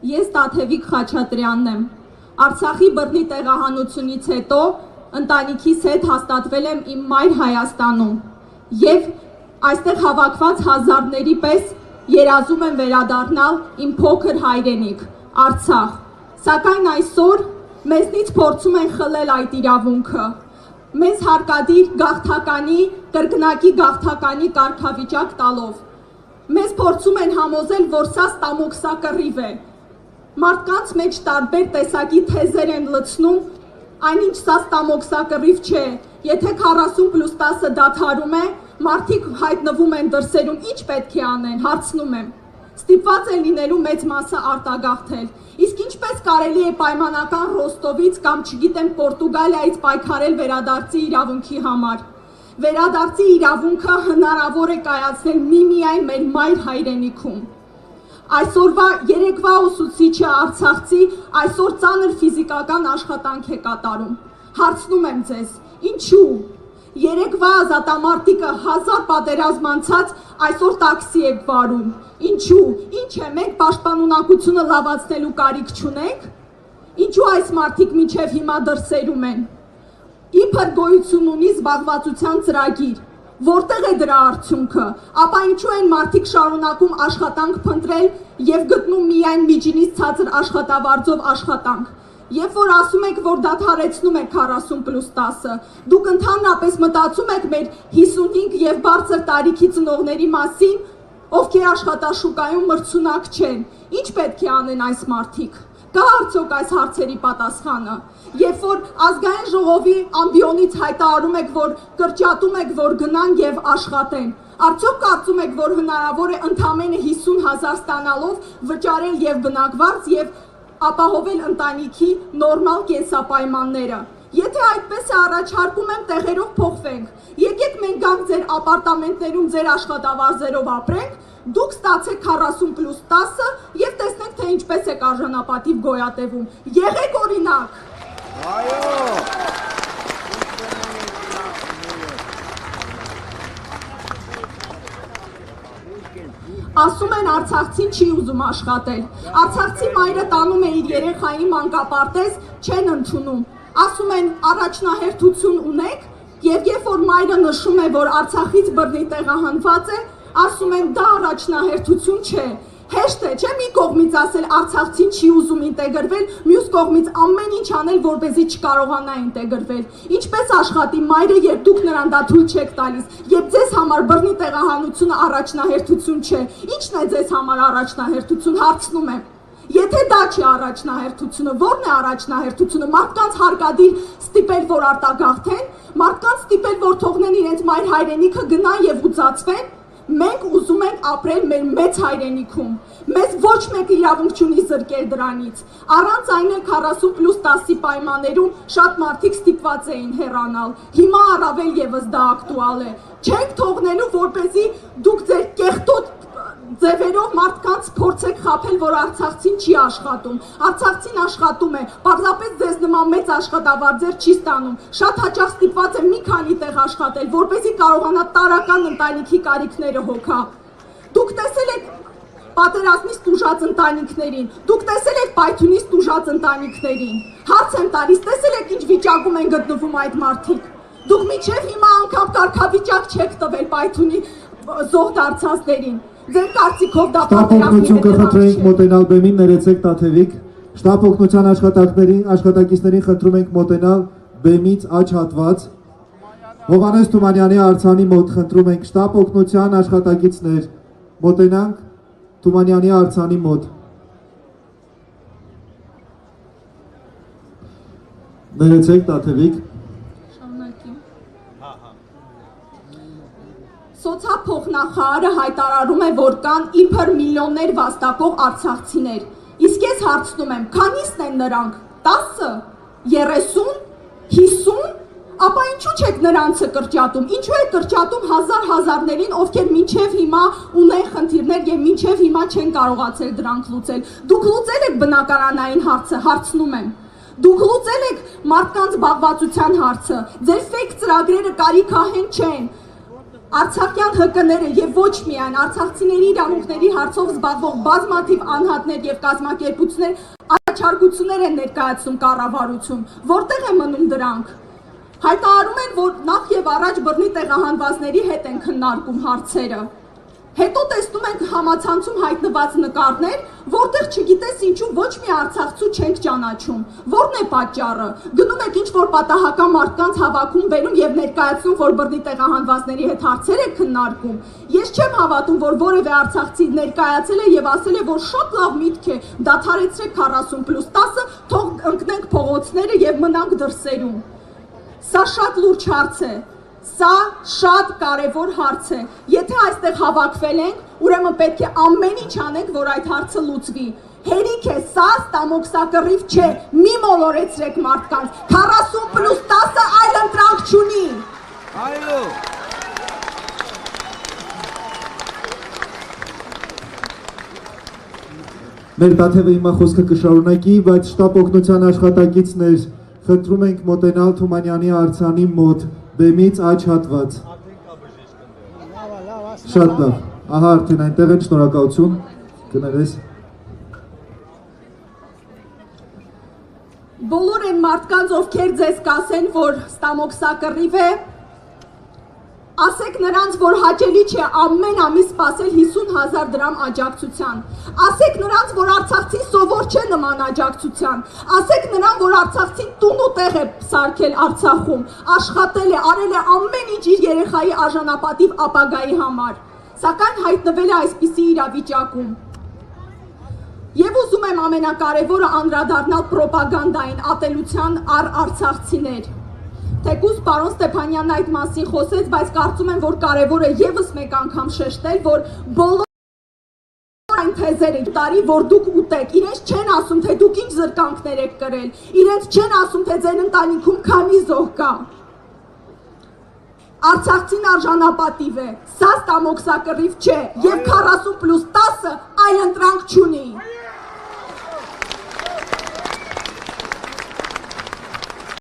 Ես Տաթևիկ Խաչատրյանն եմ։ Արցախի բռնի տեղահանությունից հետո ընտանիքիս հետ հաստատվել եմ իմ մայր Հայաստանում և այստեղ հավաքված հազարների պես երազում եմ վերադառնալ իմ փոքր հայրենիք, Արցախ։ Սակայն այսօր մեզնից փորձում են խլել այդ իրավունքը։ Մեզ հարկադիր գաղթականի, կրկնակի գաղթականի կարգավիճակ տալով։ Մեզ փորձում են համոզել, որ սա ստամոքսակռիվ է։ Մարդկանց մեջ տարբեր տեսակի թեզեր են լցնում, այնինչ սա ստամոքսակռիվ չէ։ Եթե 40+10-ը դադարում է, մարդիկ հայտնվում են դրսերում, ինչ պետք է անեն, հարցնում եմ։ Ստիպված է լինելու մեծ մասը արտագաղթել։ Իսկ ինչպես կարելի է պայմանական Ռոստովից կամ չգիտեմ Պորտուգալիայից պայքարել վերադարձի իրավունքի համար։ Վերադարձի իրավունքը հնարավոր է կայացնել միմիայն մեր մայր հայրենիքում։ Այսօրվա երեկվա ուսուցիչը արցախցի այսօր ծանր ֆիզիկական աշխատանք է կատարում։ Հարցնում եմ ձեզ, ինչու։ Երեկվա ազատամարտիկը 1000 պատերազմ անցած այսօր տաքսի եք վարում։ Ինչու։ Ինչ է, մենք պաշտպանունակությունը լավացնելու կարիք չունենք։ Ինչու այս մարդիկ մինչև հիմա դրսերում են։ Իբր գոյություն ունի զբաղվածության ծրագիր։ Որտեղ է դրա արդյունքը, ապա ինչու են մարդիկ շարունակում աշխատանք փնտրել և գտնում միայն միջինից ցածր աշխատավարձով աշխատանք։ Երբ որ ասում եք, որ դադարեցնում եք 40+10-ը, դուք ընդհանրապես մտածում եք մեր 55 և բարձր տարիքի ծնողների մասին, ովքեր աշխատաշուկայում մրցունակ չեն։ Ինչ պետք է անեն այս մարդիկ։ Կա արդյոք այս հարցերի պատասխանը։ Երբ որ ազգային ժողովի ամբիոնից հայտարարում եք, որ կրճատում եք, որ գնան և աշխատեն, արդյոք կարծում եք, որ հնարավոր է ընդամենը 50,000 ստանալով վճարել և բնակվարձ և ապահովել ընտանիքի նորմալ կենսապայմանները։ Եթե այդպես է առաջարկում եմ, տեղերով փոխվենք։ Եկեք մենք գանք ձեր ապարտամենտներում ձեր աշխատավարձերով ապրենք, դուք ստացեք 40+10-ը և տեսնենք, թե ինչպես եք արժանապատիվ գոյատևում։ Եղեք օրինակ։ Ասում են արցախցին չի ուզում աշխատել։ Արցախցի մայրը տանում է իր երեխային մանկապարտեզ, չեն ընդունում։ Ասում են առաջնահերթություն ունեք, և երբ որ մայրը նշում է, որ Արցախից բռնի տեղահանված է, ասում են դա առաջնահերթություն չէ։ Հեշտ է, չէ՞ մի կողմից ասել արցախցին չի ուզում ինտեգրվել, մյուս կողմից ամեն ինչ անել, որպեսզի չկարողանա ինտեգրվել։ Ինչպես աշխատի մայրը, երբ դուք նրան դա թույլ չեք տալիս, երբ ձեզ համար բռնի տեղահանությունը առաջնահերթություն չէ։ Ինչն է ձեզ համար առաջնահերթություն, հարցնում եմ։ Եթե դա չի առաջնահերթությունը, ո՞րն է առաջնահերթությունը։ Մարդկանց հարկադիր ստիպել, որ արտագաղթեն, մարդկանց ստիպել, որ թողնեն իրենց մայր հայրենիքը գնան և ուծացվեն։ Մենք ուզում ենք ապրել մեր մեծ հայրենիքում։ Մեզ ոչ մեկ իրավունք չունի զրկել դրանից։ Առանց այն էլ 40+10-ի պայմաններում շատ մարդիկ ստիպված էին հեռանալ։ Հիմա առավել ևս դա ակտուալ է։ Չենք թողնելու, որպեսզի դուք ձեր կեղտոտ ձևերով մարդկանց փորձեք խաբել, որ արցախցին չի աշխատում։ Արցախցին աշխատում է, պարզապես ձեզ նման մեծ աշխատավարձեր չի ստանում։ Շատ հաճախ ստիպված է մի քանի տեղ աշխատել, որպեսզի կարողանա տարրական ընտանիքի կարիքները հոգա։ Դուք տեսել եք պատերազմից տուժած ընտանիքներին, դուք տեսել եք պայթյունից տուժած ընտանիքներին։ Հարց եմ տալիս, տեսել եք ինչ վիճակում են գտնվում այդ մարդիկ։ Դուք մինչև հիմա անգամ կարգավիճակ չեք տվել պայթյունի զոհ դարձածներին։ Ձեր կարծիքով դա պատերազմի կխնդրենք մոտենալ բեմին, ներեցեք Տաթևիկ։ Շտապ օգնության աշխատակիցներին խնդրում ենք մոտենալ բեմից աջ հատված։ Հովհաննես Թումանյանի արձանի մոտ խնդրում ենք շտապ օգնության աշխատակիցներ մոտենանք Թումանյանի արձանի մոտ։ Ներեցեք Տաթևիկ։ Սոցիալփոխնախարարը հայտարարում է, որ կան իբր միլիոններ վաստակող արցախցիներ։ Իսկ ես հարցնում եմ, քանիսն են նրանք։ 10, 30, 50, ապա ինչու չեք նրանցը կրճատում։ Ինչու եք կրճատում հազարներին, ովքեր մինչև հիմա ունեն խնդիրներ և մինչև հիմա չեն կարողացել դրանք լուծել։ Դուք լուծել եք բնակարանային հարցը, հարցնում եմ։ Դուք լուծել եք մարդկանց զբաղվածության հարցը։ Ձեր ֆեյք ծրագրերը կարիքահեն չեն։ Արցախյան ՀԿ-ները եւ ոչ միայն արցախցիների իրավունքների հարցով զբաղվող բազմաթիվ անհատներ եւ կազմակերպություններ առաջարկություններ են ներկայացնում կառավարություն, որտեղ է մնում դրանք։ Հայտարարում են, որ նախ եւ առաջ բռնի տեղահանվածների հետ են քննարկում հարցերը։ Հետո տեսնում ենք համացանցում հայտնված նկարներ, որտեղ չգիտես ինչու ոչ մի արցախցու չենք ճանաչում։ Որն է պատճառը։ Գնում եք ինչ-որ պատահական մարդկանց հավաքում բերում եւ ներկայացնում, որ բռնի տեղահանվածների հետ հարցեր եք քննարկում։ Ես չեմ հավատում, որ որևէ արցախցի ներկայացել է եւ ասել է, որ շատ լավ միտք է, դադարեցրեք 40+10, թող ընկնենք փողոցները եւ մնանք դրսերում։ Սա շատ լուրջ հարց է։ Սա շատ կարևոր հարց է։ Եթե այստեղ հավաքվել ենք, ուրեմն պետք է ամեն ինչ անենք, որ այդ հարցը լուծվի։ Հերիք է, սա ստամոքսակռիվ չէ, մի մոլորեցրեք մարդկանց, 40+10 այլ ընտրանք չունի։ Այո։ Մեր Տաթևը հիմա խոսքը կշարունակի, բայց շտապ օգնության աշխատակիցներ խնդրում ենք մոտենալ Թումանյանի արձանի մոտ բեմից աջ հատված։ Շատ լավ, ահա արդեն այնտեղ են, շնորհակալություն, կներես։ Բոլոր են մարդկանց, ովքեր ձեզ կասեն, որ ստամոքսակռիվ է, ասեք նրանց, որ հաճելի չէ ամեն ամիս սպասել 50,000 դրամ աջակցության։ Ասեք նրանց, որ արցախցին սովոր չէ նման աջակցության։ Ասեք նրան, որ արցախցին տուն ու տեղ է սարքել Արցախում, աշխատել է, արել է ամեն ինչ իր երեխայի արժանապատիվ ապագայի համար, սակայն հայտնվել է այսպիսի իրավիճակում։ Եվ ուզում եմ ամենակարևորը անդրադառնալ պրոպագանդային ատելության առ արցախցիներ։ Թեկուզ պարոն Ստեփանյանն այդ մասին խոսեց, բայց կարծում եմ, որ կարևոր է եւս մեկ անգամ շեշտել, որ բոլոր այն թեզերը տարի, որ դուք ուտեք, իրենց չեն ասում, թե դուք ինչ զրկանքներ եք կրել, իրենց չեն ասում, թե ձեր ընտանիքում քանի զոհ կա։ Արցախցին արժանապատիվ է, սա ստամոքսակռիվ չէ, եւ 40+10